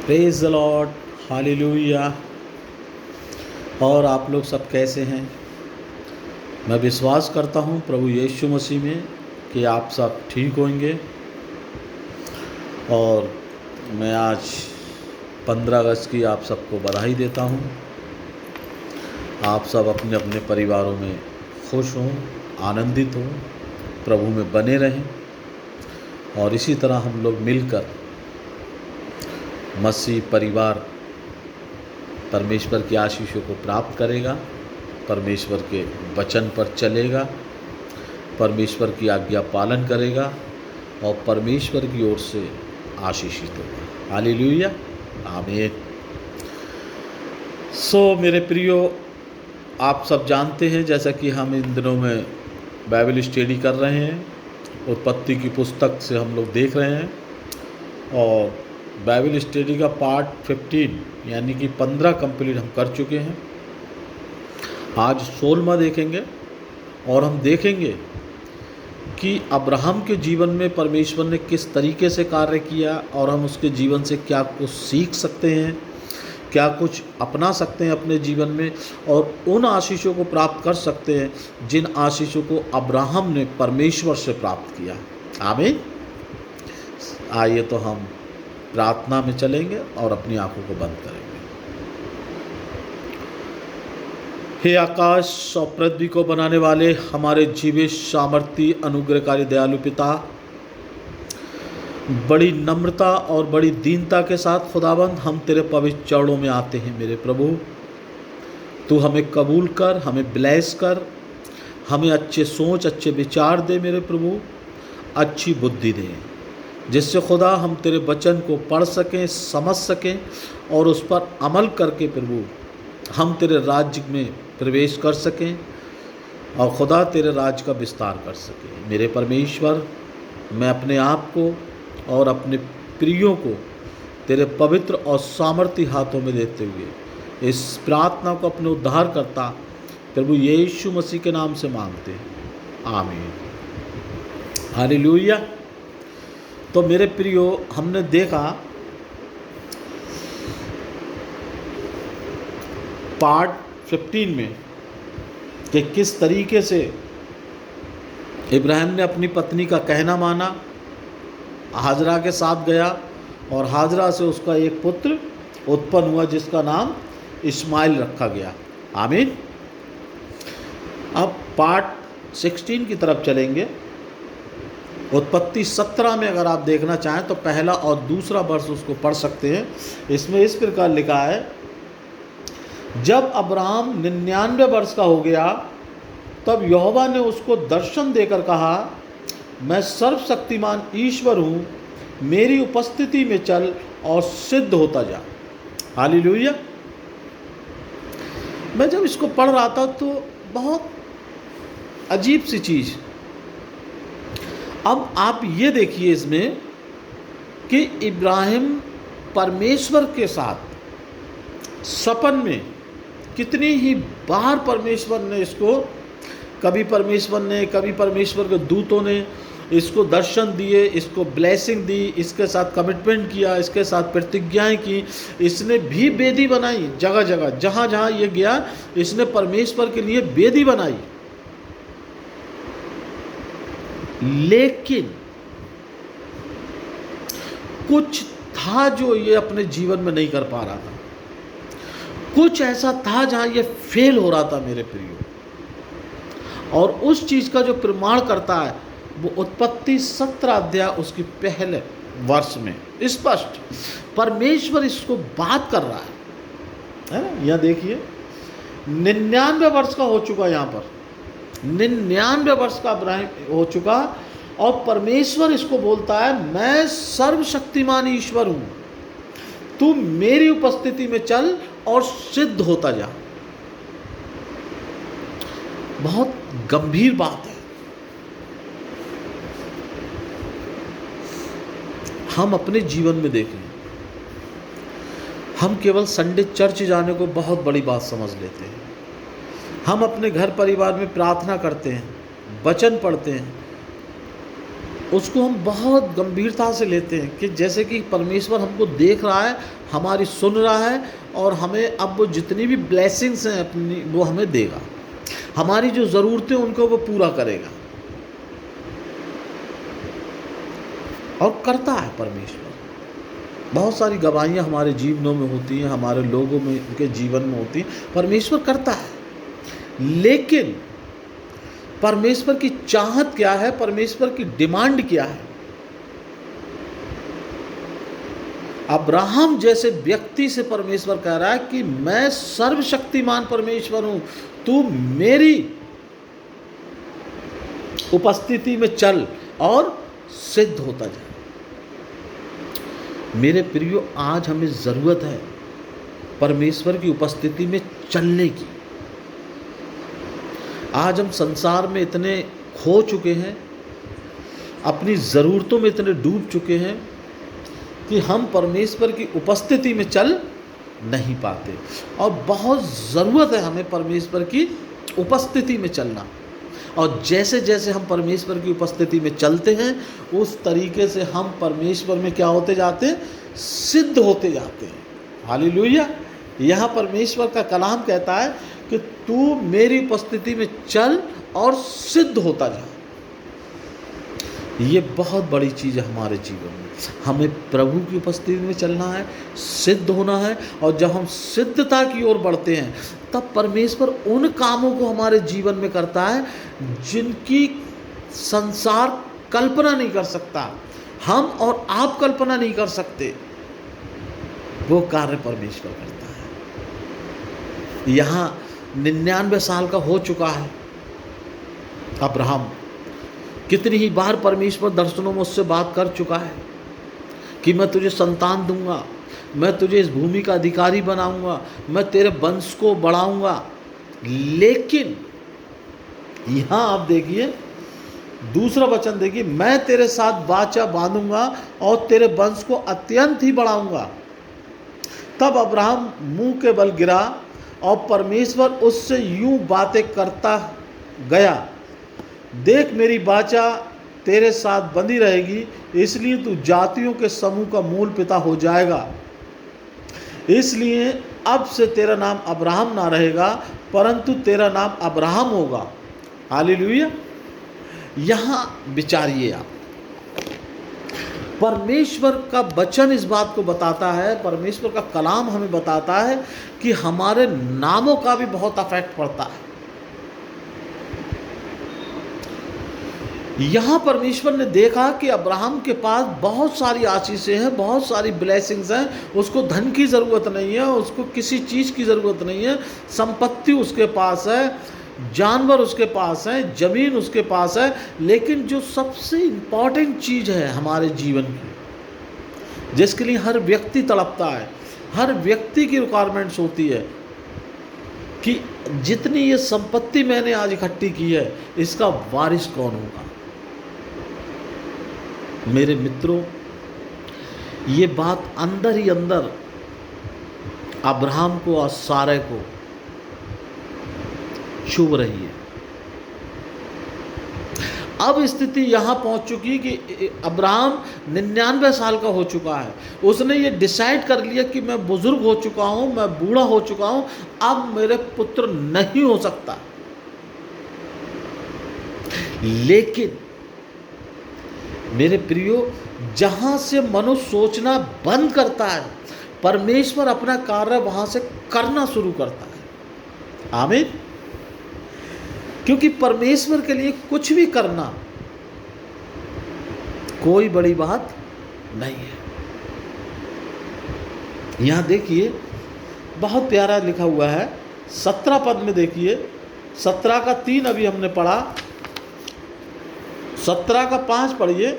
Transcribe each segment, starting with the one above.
Praise the Lord, hallelujah. और आप लोग सब कैसे हैं? मैं विश्वास करता हूं प्रभु यीशु मसीह में कि आप सब ठीक होंगे। और मैं आज 15 अगस्त की आप सबको बधाई देता हूं। आप सब अपने अपने परिवारों में खुश हों, आनंदित हों, प्रभु में बने रहें और इसी तरह हम लोग मिलकर मसीह परिवार परमेश्वर की आशीषों को प्राप्त करेगा, परमेश्वर के वचन पर चलेगा, परमेश्वर की आज्ञा पालन करेगा और परमेश्वर की ओर से आशीषित होगा। हालेलुया, आमीन। मेरे प्रियो, आप सब जानते हैं जैसा कि हम इन दिनों में बाइबल स्टडी कर रहे हैं, उत्पत्ति की पुस्तक से हम लोग देख रहे हैं और बाइबल स्टडी का पार्ट 15 यानी कि 15 कंप्लीट हम कर चुके हैं। आज 16वां देखेंगे और हम देखेंगे कि अब्राहम के जीवन में परमेश्वर ने किस तरीके से कार्य किया और हम उसके जीवन से क्या कुछ सीख सकते हैं, क्या कुछ अपना सकते हैं अपने जीवन में और उन आशीषों को प्राप्त कर सकते हैं जिन आशीषों को अब्राहम ने परमेश्वर से प्राप्त किया। आमीन। आइए तो हम प्रार्थना में चलेंगे और अपनी आंखों को बंद करेंगे। हे आकाश और पृथ्वी को बनाने वाले हमारे जीवित सामर्थी अनुग्रहकारी दयालु पिता, बड़ी नम्रता और बड़ी दीनता के साथ खुदाबंद हम तेरे पवित्र चरणों में आते हैं। मेरे प्रभु, तू हमें कबूल कर, हमें ब्लेस कर, हमें अच्छे सोच, अच्छे विचार दे मेरे प्रभु, अच्छी बुद्धि दे, जिससे खुदा हम तेरे वचन को पढ़ सकें, समझ सकें और उस पर अमल करके प्रभु हम तेरे राज्य में प्रवेश कर सकें और खुदा तेरे राज्य का विस्तार कर सकें। मेरे परमेश्वर, मैं अपने आप को और अपने प्रियों को तेरे पवित्र और सामर्थी हाथों में देते हुए इस प्रार्थना को अपने उद्धारकर्ता प्रभु यीशु मसीह के नाम से मांगते हैं। आमीन। हालेलुया। तो मेरे प्रियो, हमने देखा पार्ट 15 में कि किस तरीके से इब्राहिम ने अपनी पत्नी का कहना माना, हाजरा के साथ गया और हाजरा से उसका एक पुत्र उत्पन्न हुआ जिसका नाम इस्माइल रखा गया। आमीन। अब पार्ट 16 की तरफ चलेंगे। उत्पत्ति 17 में अगर आप देखना चाहें तो पहला और दूसरा वर्ष उसको पढ़ सकते हैं। इसमें इस प्रकार लिखा है, जब अब्राहम 99 वर्ष का हो गया तब यहोवा ने उसको दर्शन देकर कहा, मैं सर्वशक्तिमान ईश्वर हूँ, मेरी उपस्थिति में चल और सिद्ध होता जा। हालेलुया। मैं जब इसको पढ़ रहा था तो बहुत अजीब सी चीज़। अब आप ये देखिए इसमें कि इब्राहिम परमेश्वर के साथ सपन में कितनी ही बार परमेश्वर ने इसको, कभी परमेश्वर के दूतों ने इसको दर्शन दिए, इसको ब्लेसिंग दी, इसके साथ कमिटमेंट किया, इसके साथ प्रतिज्ञाएं की। इसने भी वेदी बनाई, जगह जगह जहाँ जहाँ ये गया इसने परमेश्वर के लिए वेदी बनाई। लेकिन कुछ था जो ये अपने जीवन में नहीं कर पा रहा था, कुछ ऐसा था जहां ये फेल हो रहा था मेरे प्रियो। और उस चीज का जो प्रमाण करता है वो उत्पत्ति 17 अध्याय उसकी पहले वर्ष में स्पष्ट परमेश्वर इसको बात कर रहा है ना। यह देखिए 99 वर्ष का हो चुका, यहाँ पर 99 वर्ष का इब्राहिम हो चुका और परमेश्वर इसको बोलता है, मैं सर्वशक्तिमान ईश्वर हूँ, तू मेरी उपस्थिति में चल और सिद्ध होता जा। बहुत गंभीर बात है। हम अपने जीवन में देखें, हम केवल संडे चर्च जाने को बहुत बड़ी बात समझ लेते हैं। हम अपने घर परिवार में प्रार्थना करते हैं, वचन पढ़ते हैं, उसको हम बहुत गंभीरता से लेते हैं कि जैसे कि परमेश्वर हमको देख रहा है, हमारी सुन रहा है, और हमें अब वो जितनी भी ब्लेसिंग्स हैं अपनी वो हमें देगा, हमारी जो ज़रूरतें उनको वो पूरा करेगा, और करता है परमेश्वर। बहुत सारी गवाहियाँ हमारे जीवनों में होती हैं, हमारे लोगों में के जीवन में होती हैं, परमेश्वर करता है। लेकिन परमेश्वर की चाहत क्या है, परमेश्वर की डिमांड क्या है? अब्राहम जैसे व्यक्ति से परमेश्वर कह रहा है कि मैं सर्वशक्तिमान परमेश्वर हूं, तू मेरी उपस्थिति में चल और सिद्ध होता जाए। मेरे प्रियो, आज हमें ज़रूरत है परमेश्वर की उपस्थिति में चलने की। आज हम संसार में इतने खो चुके हैं, अपनी ज़रूरतों में इतने डूब चुके हैं कि हम परमेश्वर की उपस्थिति में चल नहीं पाते, और बहुत ज़रूरत है हमें परमेश्वर की उपस्थिति में चलना। और जैसे जैसे हम परमेश्वर की उपस्थिति में चलते हैं, उस तरीके से हम परमेश्वर में क्या होते जाते हैं? सिद्ध होते जाते हैं। हालेलुया। यहाँ परमेश्वर का कलाम कहता है कि तू मेरी उपस्थिति में चल और सिद्ध होता जा। ये बहुत बड़ी चीज़ है हमारे जीवन में। हमें प्रभु की उपस्थिति में चलना है, सिद्ध होना है, और जब हम सिद्धता की ओर बढ़ते हैं तब परमेश्वर उन कामों को हमारे जीवन में करता है जिनकी संसार कल्पना नहीं कर सकता, हम और आप कल्पना नहीं कर सकते। वो कार्य परमेश्वर करता है। यहाँ 99 साल का हो चुका है अब्राहम। कितनी ही बार परमेश्वर दर्शनों में उससे बात कर चुका है कि मैं तुझे संतान दूंगा, मैं तुझे इस भूमि का अधिकारी बनाऊंगा, मैं तेरे वंश को बढ़ाऊंगा। लेकिन यहाँ आप देखिए, दूसरा वचन देखिए, मैं तेरे साथ वाचा बांधूंगा और तेरे वंश को अत्यंत ही बढ़ाऊंगा। तब अब्राहम मुंह के बल गिरा और परमेश्वर उससे यूं बातें करता गया, देख मेरी वाचा तेरे साथ बंधी रहेगी, इसलिए तू जातियों के समूह का मूल पिता हो जाएगा। इसलिए अब से तेरा नाम अब्राहम ना रहेगा, परंतु तेरा नाम अब्राहम होगा। हालेलुया। यहाँ विचारिए आप, परमेश्वर का वचन इस बात को बताता है, परमेश्वर का कलाम हमें बताता है कि हमारे नामों का भी बहुत अफेक्ट पड़ता है। यहाँ परमेश्वर ने देखा कि अब्राहम के पास बहुत सारी आशीषें हैं, बहुत सारी ब्लेसिंग्स हैं, उसको धन की ज़रूरत नहीं है, उसको किसी चीज़ की ज़रूरत नहीं है, संपत्ति उसके पास है, जानवर उसके पास है, ज़मीन उसके पास है। लेकिन जो सबसे इम्पॉर्टेंट चीज़ है हमारे जीवन की, जिसके लिए हर व्यक्ति तड़पता है, हर व्यक्ति की रिक्वायरमेंट्स होती है कि जितनी ये संपत्ति मैंने आज इकट्ठी की है, इसका वारिस कौन होगा। मेरे मित्रों, ये बात अंदर ही अंदर अब्राहम को और सारे को छू रही है। अब स्थिति यहां पहुंच चुकी कि अब्राहम 99 साल का हो चुका है। उसने ये डिसाइड कर लिया कि मैं बुजुर्ग हो चुका हूं, मैं बूढ़ा हो चुका हूं, अब मेरे पुत्र नहीं हो सकता। लेकिन मेरे प्रियो, जहां से मनुष्य सोचना बंद करता है, परमेश्वर अपना कार्य वहां से करना शुरू करता है। आमीन। क्योंकि परमेश्वर के लिए कुछ भी करना कोई बड़ी बात नहीं है। यहां देखिए, बहुत प्यारा लिखा हुआ है 17 पद में। देखिए 17 का 3 अभी हमने पढ़ा, 17 का 5 पढ़िए।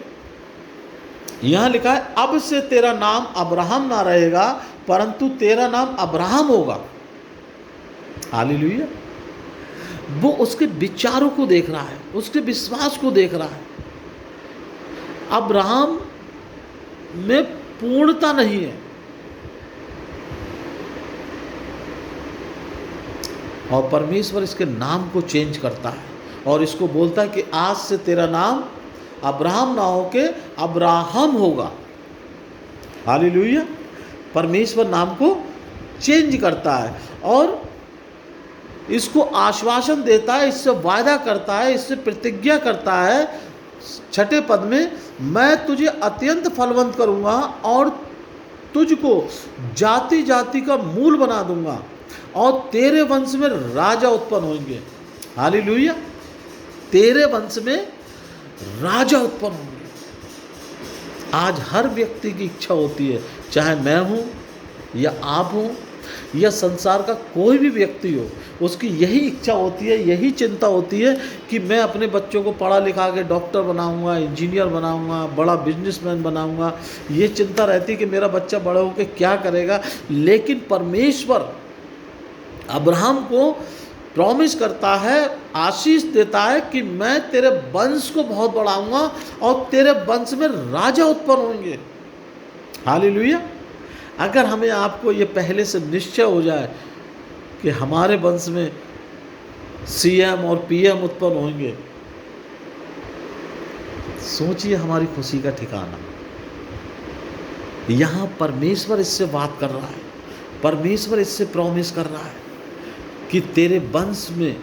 यहां लिखा है, अब से तेरा नाम अब्राहम ना रहेगा, परंतु तेरा नाम अब्राहम होगा। हालेलुया। वो उसके विचारों को देख रहा है, उसके विश्वास को देख रहा है। अब्राहम में पूर्णता नहीं है, और परमेश्वर इसके नाम को चेंज करता है और इसको बोलता है कि आज से तेरा नाम अब्राहम ना होके अब्राहम होगा। हालेलुया। परमेश्वर नाम को चेंज करता है और इसको आश्वासन देता है, इससे वायदा करता है, इससे प्रतिज्ञा करता है। 6 पद में, मैं तुझे अत्यंत फलवंत करूँगा और तुझको जाति जाति का मूल बना दूंगा और तेरे वंश में राजा उत्पन्न होंगे। हालेलुया। तेरे वंश में राजा उत्पन्न होंगे। आज हर व्यक्ति की इच्छा होती है, चाहे मैं हूँ या आप हों या संसार का कोई भी व्यक्ति हो, उसकी यही इच्छा होती है, यही चिंता होती है कि मैं अपने बच्चों को पढ़ा लिखा के डॉक्टर बनाऊंगा, इंजीनियर बनाऊंगा, बड़ा बिजनेसमैन बनाऊंगा। ये चिंता रहती है कि मेरा बच्चा बड़ा होकर क्या करेगा। लेकिन परमेश्वर अब्राहम को प्रॉमिस करता है, आशीष देता है कि मैं तेरे वंश को बहुत बढ़ाऊंगा और तेरे वंश में राजा उत्पन्न होंगे। हालेलुया। अगर हमें आपको ये पहले से निश्चय हो जाए कि हमारे वंश में सीएम और पीएम उत्पन्न होंगे, सोचिए हमारी खुशी का ठिकाना। यहाँ परमेश्वर इससे बात कर रहा है, परमेश्वर इससे प्रॉमिस कर रहा है कि तेरे वंश में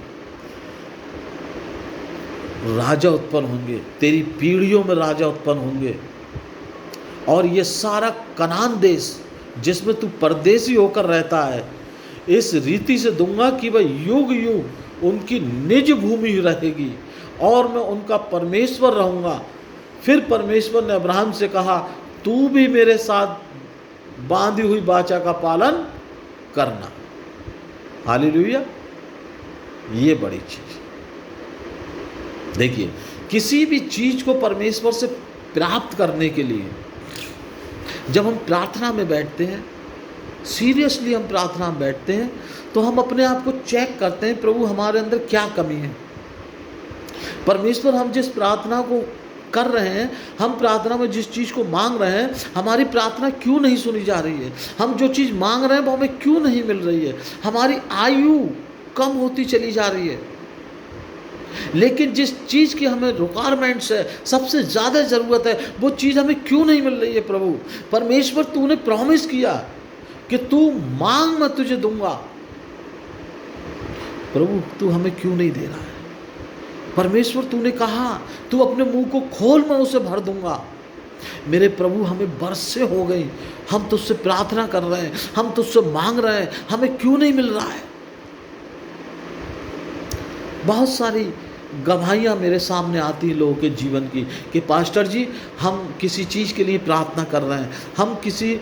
राजा उत्पन्न होंगे, तेरी पीढ़ियों में राजा उत्पन्न होंगे और ये सारा कनान देश जिसमें तू परदेसी होकर रहता है, इस रीति से दूंगा कि वह युग युग उनकी निज भूमि रहेगी और मैं उनका परमेश्वर रहूँगा। फिर परमेश्वर ने अब्राहम से कहा, तू भी मेरे साथ बांधी हुई वाचा का पालन करना। हालेलुया। ये बड़ी चीज। देखिए, किसी भी चीज को परमेश्वर से प्राप्त करने के लिए जब हम प्रार्थना में बैठते हैं, सीरियसली हम प्रार्थना में बैठते हैं, तो हम अपने आप को चेक करते हैं, प्रभु हमारे अंदर क्या कमी है। परमेश्वर, हम जिस प्रार्थना को कर रहे हैं, हम प्रार्थना में जिस चीज़ को मांग रहे हैं, हमारी प्रार्थना क्यों नहीं सुनी जा रही है। हम जो चीज़ मांग रहे हैं वो हमें क्यों नहीं मिल रही है। हमारी आयु कम होती चली जा रही है। लेकिन जिस चीज़ की हमें रिक्वायरमेंट्स है, सबसे ज़्यादा ज़रूरत है, वो चीज़ हमें क्यों नहीं मिल रही है। प्रभु परमेश्वर, तूने प्रॉमिस किया कि तू मांग मैं तुझे दूंगा। प्रभु तू हमें क्यों नहीं दे रहा है। परमेश्वर, तूने कहा तू अपने मुंह को खोल मैं उसे भर दूंगा। मेरे प्रभु, हमें बरसें हो गई, हम तुझसे प्रार्थना कर रहे हैं, हम तुझसे मांग रहे हैं, हमें क्यों नहीं मिल रहा है। बहुत सारी गवाहियाँ मेरे सामने आती हैं लोगों के जीवन की कि पास्टर जी, हम किसी चीज़ के लिए प्रार्थना कर रहे हैं, हम किसी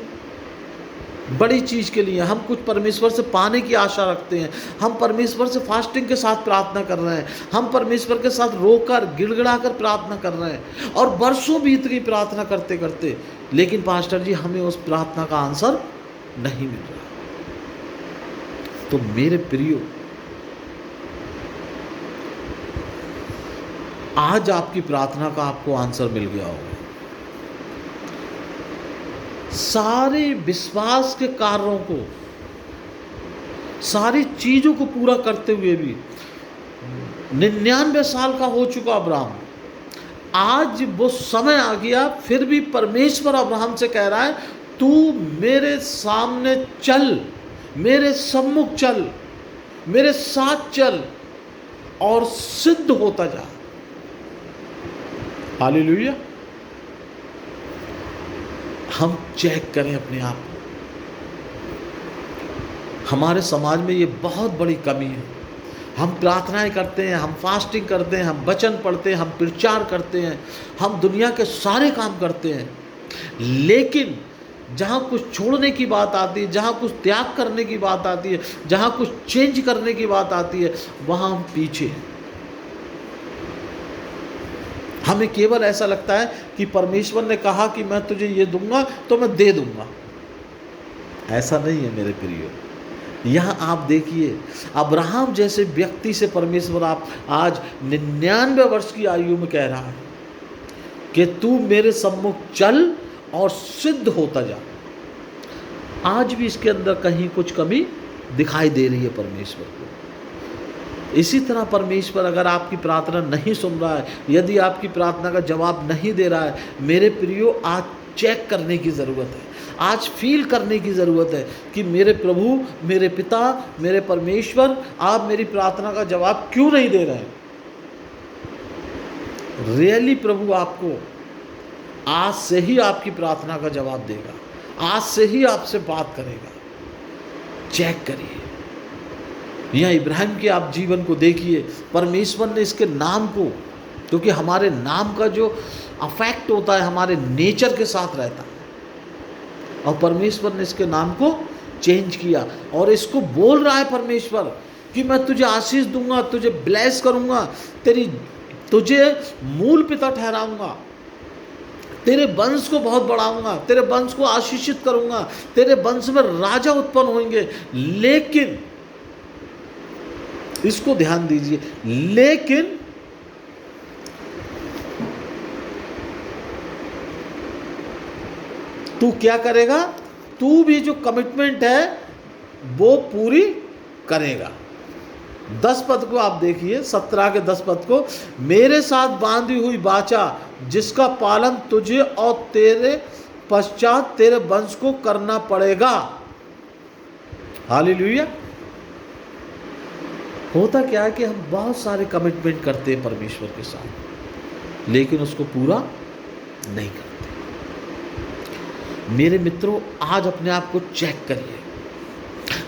बड़ी चीज़ के लिए, हम कुछ परमेश्वर से पाने की आशा रखते हैं, हम परमेश्वर से फास्टिंग के साथ प्रार्थना कर रहे हैं, हम परमेश्वर के साथ रोकर गिड़गिड़ा कर प्रार्थना कर रहे हैं और वर्षों बीत गई प्रार्थना करते करते, लेकिन पास्टर जी हमें उस प्रार्थना का आंसर नहीं मिल रहा। तो मेरे प्रियो, आज आपकी प्रार्थना का आपको आंसर मिल गया होगा। सारे विश्वास के कार्यों को, सारी चीजों को पूरा करते हुए भी 99 साल का हो चुका अब्राहम, आज वो समय आ गया, फिर भी परमेश्वर अब्राहम से कह रहा है, तू मेरे सामने चल, मेरे सम्मुख चल, मेरे साथ चल और सिद्ध होता जा। हालेलुया। हम चेक करें अपने आप को। हमारे समाज में ये बहुत बड़ी कमी है। हम प्रार्थनाएं करते हैं, हम फास्टिंग करते हैं, हम वचन पढ़ते हैं, हम प्रचार करते हैं, हम दुनिया के सारे काम करते हैं, लेकिन जहाँ कुछ छोड़ने की बात आती है, जहाँ कुछ त्याग करने की बात आती है, जहाँ कुछ चेंज करने की बात आती है, वहाँ हम पीछे हैं। हमें केवल ऐसा लगता है कि परमेश्वर ने कहा कि मैं तुझे ये दूंगा तो मैं दे दूंगा। ऐसा नहीं है मेरे प्रियो। यहाँ आप देखिए, अब्राहम जैसे व्यक्ति से परमेश्वर आप आज 99 वर्ष की आयु में कह रहा है कि तू मेरे सम्मुख चल और सिद्ध होता जा। आज भी इसके अंदर कहीं कुछ कमी दिखाई दे रही है परमेश्वर को। इसी तरह परमेश्वर अगर आपकी प्रार्थना नहीं सुन रहा है, यदि आपकी प्रार्थना का जवाब नहीं दे रहा है, मेरे प्रियो, आज चेक करने की ज़रूरत है, आज फील करने की ज़रूरत है कि मेरे प्रभु, मेरे पिता, मेरे परमेश्वर, आप मेरी प्रार्थना का जवाब क्यों नहीं दे रहे हैं। रियली प्रभु आपको आज से ही आपकी प्रार्थना का जवाब देगा, आज से ही आपसे बात करेगा। चेक करिए। यहाँ इब्राहिम के आप जीवन को देखिए, परमेश्वर ने इसके नाम को, क्योंकि हमारे नाम का जो अफेक्ट होता है हमारे नेचर के साथ रहता है, और परमेश्वर ने इसके नाम को चेंज किया और इसको बोल रहा है परमेश्वर कि मैं तुझे आशीष दूंगा, तुझे ब्लेस करूंगा, तुझे मूल पिता ठहराऊंगा, तेरे वंश को बहुत बढ़ाऊंगा, तेरे वंश को आशीषित करूंगा, तेरे वंश में राजा उत्पन्न होंगे। लेकिन इसको ध्यान दीजिए, लेकिन तू क्या करेगा, तू भी जो कमिटमेंट है वो पूरी करेगा। 10 पद को आप देखिए, 17 के 10 पद को, मेरे साथ बांधी हुई वाचा जिसका पालन तुझे और तेरे पश्चात तेरे वंश को करना पड़ेगा। हालेलुया। होता क्या है कि हम बहुत सारे कमिटमेंट करते हैं परमेश्वर के साथ, लेकिन उसको पूरा नहीं करते। मेरे मित्रों, आज अपने आप को चेक करिए,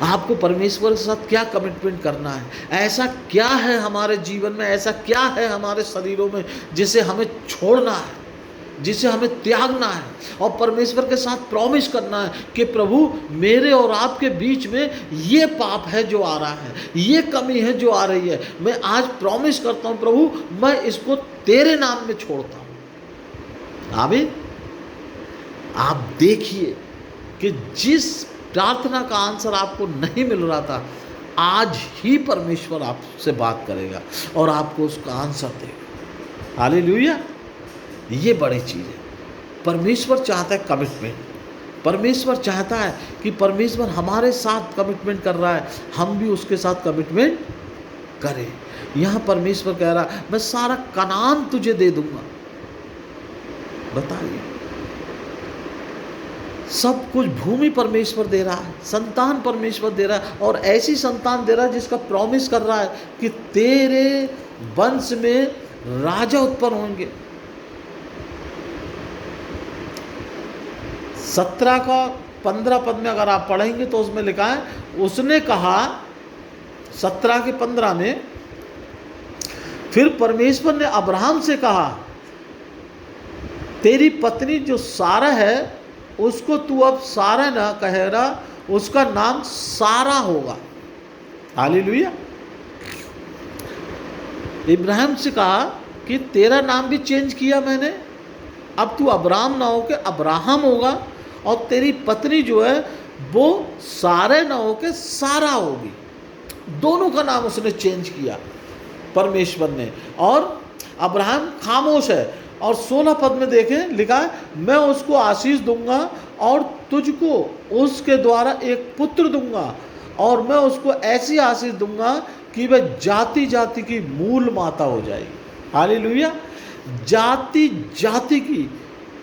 आपको परमेश्वर के साथ क्या कमिटमेंट करना है। ऐसा क्या है हमारे जीवन में, ऐसा क्या है हमारे शरीरों में जिसे हमें छोड़ना है, जिसे हमें त्यागना है, और परमेश्वर के साथ प्रॉमिस करना है कि प्रभु, मेरे और आपके बीच में ये पाप है जो आ रहा है, ये कमी है जो आ रही है, मैं आज प्रॉमिस करता हूँ प्रभु, मैं इसको तेरे नाम में छोड़ता हूँ। आमीन। आप देखिए कि जिस प्रार्थना का आंसर आपको नहीं मिल रहा था, आज ही परमेश्वर आपसे बात करेगा और आपको उसका आंसर देगा। हालेलुया। ये बड़ी चीज़ है। परमेश्वर चाहता है कमिटमेंट। परमेश्वर चाहता है कि परमेश्वर हमारे साथ कमिटमेंट कर रहा है, हम भी उसके साथ कमिटमेंट करें। यहाँ परमेश्वर कह रहा है, मैं सारा कनान तुझे दे दूंगा। बताइए, सब कुछ भूमि परमेश्वर दे रहा है, संतान परमेश्वर दे रहा है, और ऐसी संतान दे रहा है जिसका प्रॉमिस कर रहा है कि तेरे वंश में राजा उत्पन्न होंगे। 17 का 15 पद में अगर आप पढ़ेंगे तो उसमें लिखा है, उसने कहा 17 के 15 में, फिर परमेश्वर ने अब्राहम से कहा, तेरी पत्नी जो सारा है उसको तू अब सारा ना कहेगा, उसका नाम सारा होगा। हालेलुया। इब्राहिम से कहा कि तेरा नाम भी चेंज किया मैंने, अब तू अब्राहम ना होके अब्राहम होगा, और तेरी पत्नी जो है वो सारे ना होके सारा होगी। दोनों का नाम उसने चेंज किया परमेश्वर ने। और अब्राहम खामोश है, और 16 पद में देखें लिखा है, मैं उसको आशीष दूंगा और तुझको उसके द्वारा एक पुत्र दूंगा, और मैं उसको ऐसी आशीष दूंगा कि वह जाति जाति की मूल माता हो जाएगी। हालेलुया। जाति जाति की,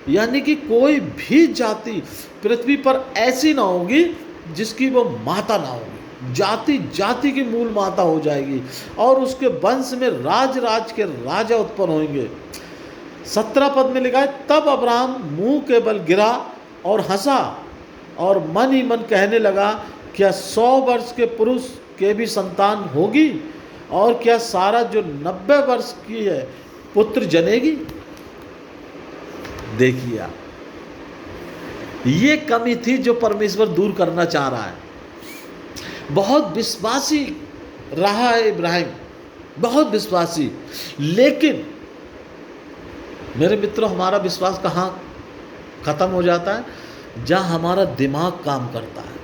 यानी कि कोई भी जाति पृथ्वी पर ऐसी ना होगी जिसकी वो माता ना होगी। जाति जाति की मूल माता हो जाएगी, और उसके वंश में राज राज के राजा उत्पन्न होंगे। 17 पद में लिखा है, तब अब्राहम मुंह के बल गिरा और हंसा, और मन ही मन कहने लगा, क्या 100 वर्ष के पुरुष के भी संतान होगी, और क्या सारा जो 90 वर्ष की है पुत्र जनेगी। देखिए आप, ये कमी थी जो परमेश्वर दूर करना चाह रहा है। बहुत विश्वासी रहा है इब्राहिम, बहुत विश्वासी, लेकिन मेरे मित्रों, हमारा विश्वास कहाँ खत्म हो जाता है? जहाँ हमारा दिमाग काम करता है।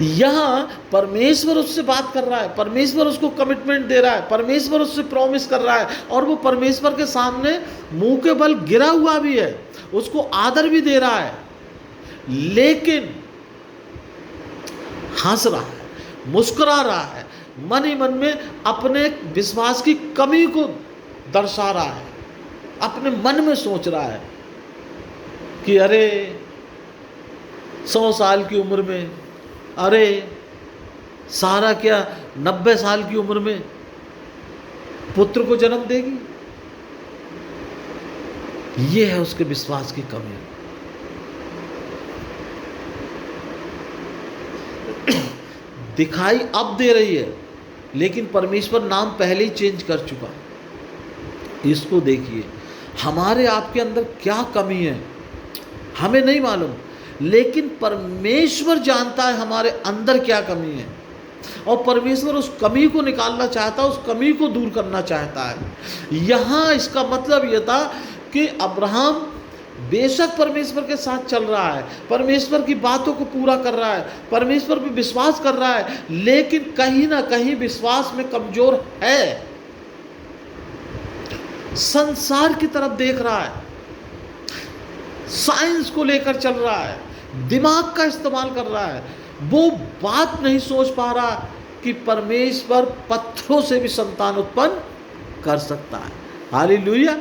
यहाँ परमेश्वर उससे बात कर रहा है, परमेश्वर उसको कमिटमेंट दे रहा है, परमेश्वर उससे प्रॉमिस कर रहा है, और वो परमेश्वर के सामने मुंह के बल गिरा हुआ भी है, उसको आदर भी दे रहा है, लेकिन हंस रहा है, मुस्कुरा रहा है, मन ही मन में अपने विश्वास की कमी को दर्शा रहा है, अपने मन में सोच रहा है कि अरे 100 साल की उम्र में, अरे सारा क्या 90 साल की उम्र में पुत्र को जन्म देगी। ये है उसके विश्वास की कमी। दिखाई अब दे रही है, लेकिन परमेश्वर नाम पहले ही चेंज कर चुका है। इसको देखिए, हमारे आपके अंदर क्या कमी है हमें नहीं मालूम, लेकिन परमेश्वर जानता है हमारे अंदर क्या कमी है, और परमेश्वर उस कमी को निकालना चाहता है, उस कमी को दूर करना चाहता है। यहाँ इसका मतलब यह था कि अब्राहम बेशक परमेश्वर के साथ चल रहा है, परमेश्वर की बातों को पूरा कर रहा है, परमेश्वर पे विश्वास कर रहा है, लेकिन कहीं ना कहीं विश्वास में कमजोर है, संसार की तरफ देख रहा है, साइंस को लेकर चल रहा है, दिमाग का इस्तेमाल कर रहा है। वो बात नहीं सोच पा रहा कि परमेश्वर पत्थरों से भी संतान उत्पन्न कर सकता है। हालेलुया।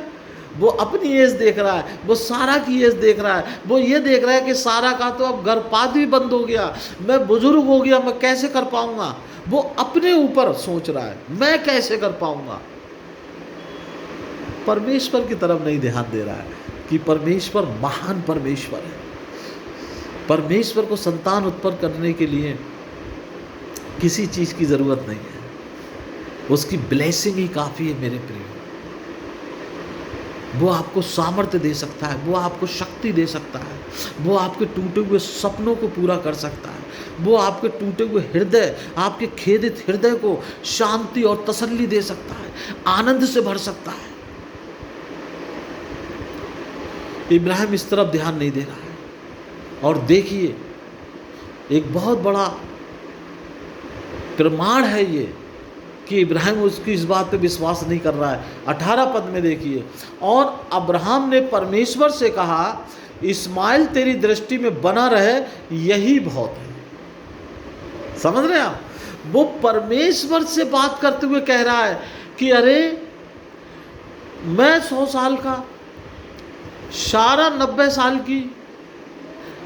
वो अपनी एज देख रहा है, वो सारा की एज देख रहा है, वो ये देख रहा है कि सारा का तो अब गर्भपात भी बंद हो गया, मैं बुजुर्ग हो गया, मैं कैसे कर पाऊंगा। वो अपने ऊपर सोच रहा है, मैं कैसे कर पाऊंगा। परमेश्वर की तरफ नहीं ध्यान दे रहा है कि परमेश्वर महान परमेश्वर है। परमेश्वर को संतान उत्पन्न करने के लिए किसी चीज की जरूरत नहीं है, उसकी ब्लेसिंग ही काफी है मेरे प्रिय। वो आपको सामर्थ्य दे सकता है, वो आपको शक्ति दे सकता है, वो आपके टूटे हुए सपनों को पूरा कर सकता है, वो आपके टूटे हुए हृदय, आपके खेदित हृदय को शांति और तसल्ली दे सकता है, आनंद से भर सकता है। इब्राहिम इस तरफ ध्यान नहीं दे रहा है। और देखिए, एक बहुत बड़ा प्रमाण है ये कि इब्राहिम उसकी इस बात पे विश्वास नहीं कर रहा है। 18 पद में देखिए, और अब्राहम ने परमेश्वर से कहा, इस्माइल तेरी दृष्टि में बना रहे, यही बहुत है। समझ रहे हैं आप? वो परमेश्वर से बात करते हुए कह रहा है कि अरे मैं 100 साल का, सारा 90 साल की,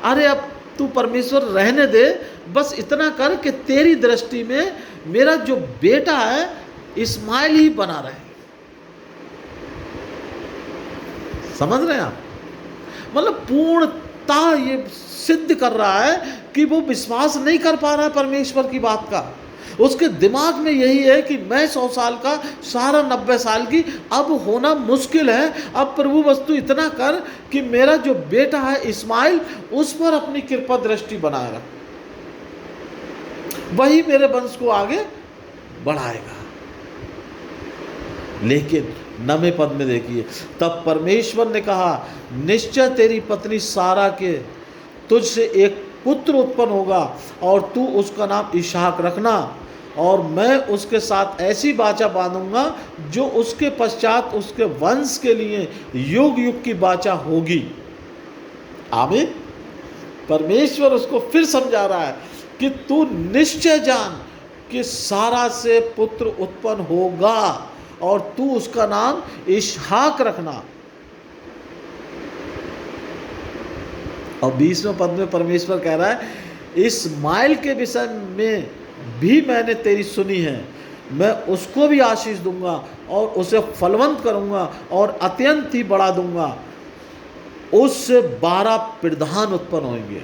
अरे अब तू परमेश्वर रहने दे, बस इतना कर कि तेरी दृष्टि में मेरा जो बेटा है इस्माइल ही बना रहे। समझ रहे हैं आप? मतलब पूर्णतः ये सिद्ध कर रहा है कि वो विश्वास नहीं कर पा रहा है परमेश्वर की बात का। उसके दिमाग में यही है कि मैं 100 साल का, सारा 90 साल की, अब होना मुश्किल है। अब प्रभु वस्तु इतना कर कि मेरा जो बेटा है इस्माइल, उस पर अपनी कृपा दृष्टि बनाए रख, वही मेरे वंश को आगे बढ़ाएगा। लेकिन 9वें पद में देखिए, तब परमेश्वर ने कहा, निश्चय तेरी पत्नी सारा के तुझसे एक पुत्र उत्पन्न होगा, और तू उसका नाम इसहाक रखना, और मैं उसके साथ ऐसी वाचा बांधूंगा जो उसके पश्चात उसके वंश के लिए युग युग की वाचा होगी। आमीन। परमेश्वर उसको फिर समझा रहा है कि तू निश्चय जान कि सारा से पुत्र उत्पन्न होगा, और तू उसका नाम इसहाक रखना। और 20वें पद में परमेश्वर कह रहा है, इस्माइल के विषय में भी मैंने तेरी सुनी है, मैं उसको भी आशीष दूंगा और उसे फलवंत करूंगा और अत्यंत ही बढ़ा दूंगा, उससे 12 प्रधान उत्पन्न होंगे।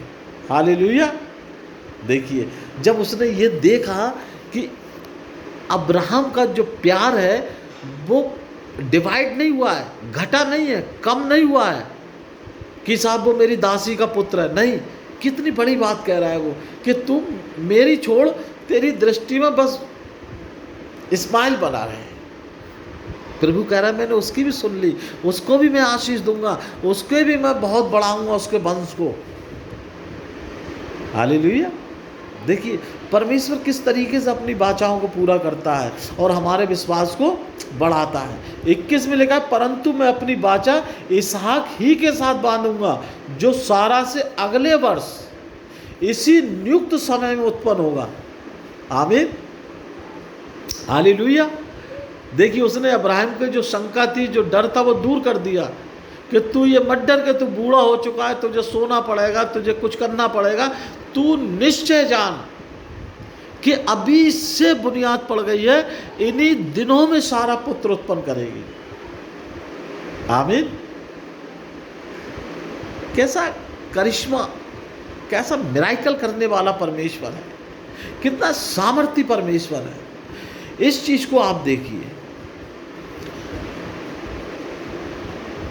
हालेलुया। देखिए, जब उसने ये देखा कि अब्राहम का जो प्यार है वो डिवाइड नहीं हुआ है, घटा नहीं है, कम नहीं हुआ है कि साहब वो मेरी दासी का पुत्र है, नहीं, कितनी बड़ी बात कह रहा है वो कि तुम मेरी छोड़, तेरी दृष्टि में बस इस्माइल बना रहे हैं। प्रभु कह रहा है मैंने उसकी भी सुन ली, उसको भी मैं आशीष दूंगा, उसके भी मैं बहुत बढ़ाऊंगा उसके वंश को। हालेलुया। देखिए परमेश्वर किस तरीके से अपनी वाचाओं को पूरा करता है और हमारे विश्वास को बढ़ाता है। 21 में लिखा है, परंतु मैं अपनी वाचा इसहाक ही के साथ बांधूंगा जो सारा से अगले वर्ष इसी नियुक्त समय में उत्पन्न होगा। आमीन। हालेलुया। देखिए उसने अब्राहम के जो शंका थी, जो डर था, वो दूर कर दिया कि तू ये मत डर के तू बूढ़ा हो चुका है, तुझे सोना पड़ेगा, तुझे कुछ करना पड़ेगा, तू निश्चय जान कि अभी इससे बुनियाद पड़ गई है, इन्हीं दिनों में सारा पुत्र उत्पन्न करेगी। आमीन। कैसा करिश्मा, कैसा मिराकल करने वाला परमेश्वर है, कितना सामर्थी परमेश्वर है। इस चीज को आप देखिए।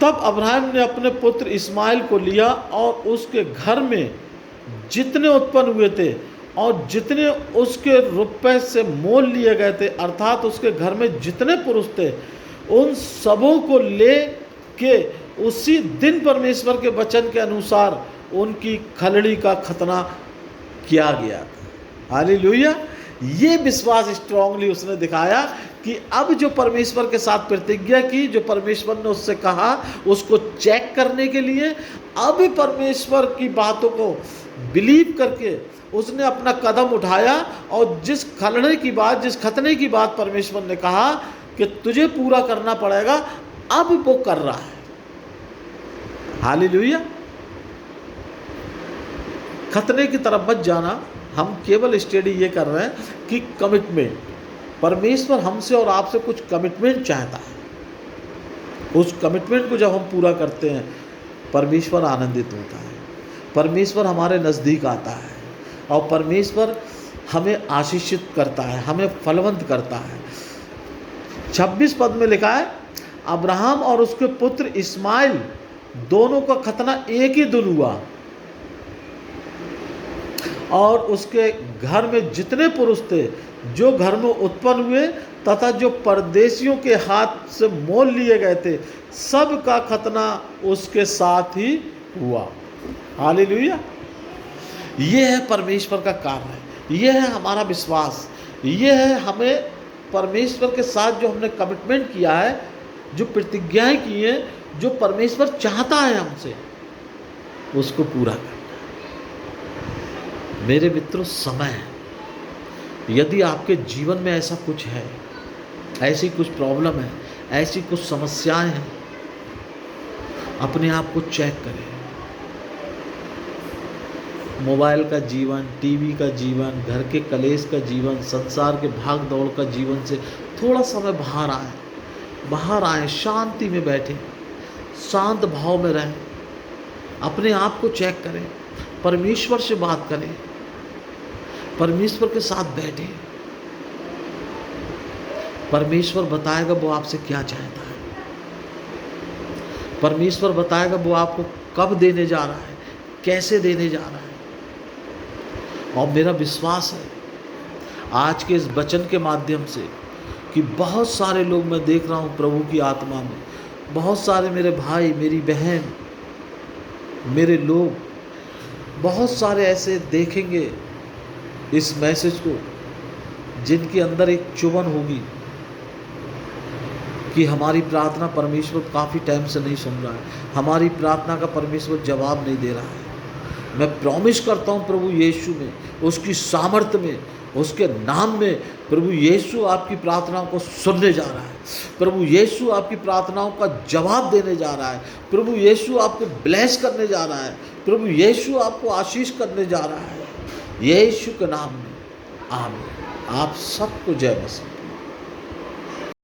तब अब्राहम ने अपने पुत्र इस्माइल को लिया और उसके घर में जितने उत्पन्न हुए थे और जितने उसके रुपए से मोल लिए गए थे, अर्थात उसके घर में जितने पुरुष थे, उन सबों को ले के उसी दिन परमेश्वर के वचन के अनुसार उनकी खलड़ी का खतना किया गया। हालेलुया। ये विश्वास स्ट्रांगली उसने दिखाया कि अब जो परमेश्वर के साथ प्रतिज्ञा की, जो परमेश्वर ने उससे कहा, उसको चेक करने के लिए अब परमेश्वर की बातों को बिलीव करके उसने अपना कदम उठाया और जिस खलड़े की बात, जिस खतने की बात परमेश्वर ने कहा कि तुझे पूरा करना पड़ेगा, अब वो कर रहा है। हालेलुया। खतने की तरफ मत जाना, हम केवल स्टडी ये कर रहे हैं कि कमिटमेंट, परमेश्वर हमसे और आपसे कुछ कमिटमेंट चाहता है। उस कमिटमेंट को जब हम पूरा करते हैं, परमेश्वर आनंदित होता है, परमेश्वर हमारे नज़दीक आता है और परमेश्वर हमें आशीषित करता है, हमें फलवंत करता है। 26 पद में लिखा है, अब्राहम और उसके पुत्र इस्माइल दोनों का खतना एक ही दिन हुआ और उसके घर में जितने पुरुष थे जो घर में उत्पन्न हुए तथा जो परदेशियों के हाथ से मोल लिए गए थे, सब का खतना उसके साथ ही हुआ। हालेलुया। ये है परमेश्वर का कार्य, ये है हमारा विश्वास, ये है हमें परमेश्वर के साथ जो हमने कमिटमेंट किया है, जो प्रतिज्ञाएं की हैं, जो परमेश्वर चाहता है हमसे, उसको पूरा करना। मेरे मित्रों, समय है, यदि आपके जीवन में ऐसा कुछ है, ऐसी कुछ प्रॉब्लम है, ऐसी कुछ समस्याएं हैं, अपने आप को चेक करें। मोबाइल का जीवन, टीवी का जीवन, घर के कलेश का जीवन, संसार के भाग दौड़ का जीवन से थोड़ा समय बाहर आए, शांति में बैठें, शांत भाव में रहें, अपने आप को चेक करें, परमेश्वर से बात करें, परमेश्वर के साथ बैठें। परमेश्वर बताएगा वो आपसे क्या चाहता है, परमेश्वर बताएगा वो आपको कब देने जा रहा है, कैसे देने जा रहा है। और मेरा विश्वास है आज के इस वचन के माध्यम से कि बहुत सारे लोग मैं देख रहा हूँ प्रभु की आत्मा में, बहुत सारे मेरे भाई, मेरी बहन, मेरे लोग, बहुत सारे ऐसे देखेंगे इस मैसेज को जिनके अंदर एक चुभन होगी कि हमारी प्रार्थना परमेश्वर काफ़ी टाइम से नहीं सुन रहा है, हमारी प्रार्थना का परमेश्वर जवाब नहीं दे रहा है। मैं प्रॉमिस करता हूँ प्रभु यीशु में, उसकी सामर्थ्य में, उसके नाम में, प्रभु यीशु आपकी प्रार्थनाओं को सुनने जा रहा है, प्रभु यीशु आपकी प्रार्थनाओं का जवाब देने जा रहा है, प्रभु यीशु आपको ब्लेस करने जा रहा है, प्रभु यीशु आपको आशीष करने जा रहा है, यीशु के नाम में। आमीन। आप सबको जय मसीह।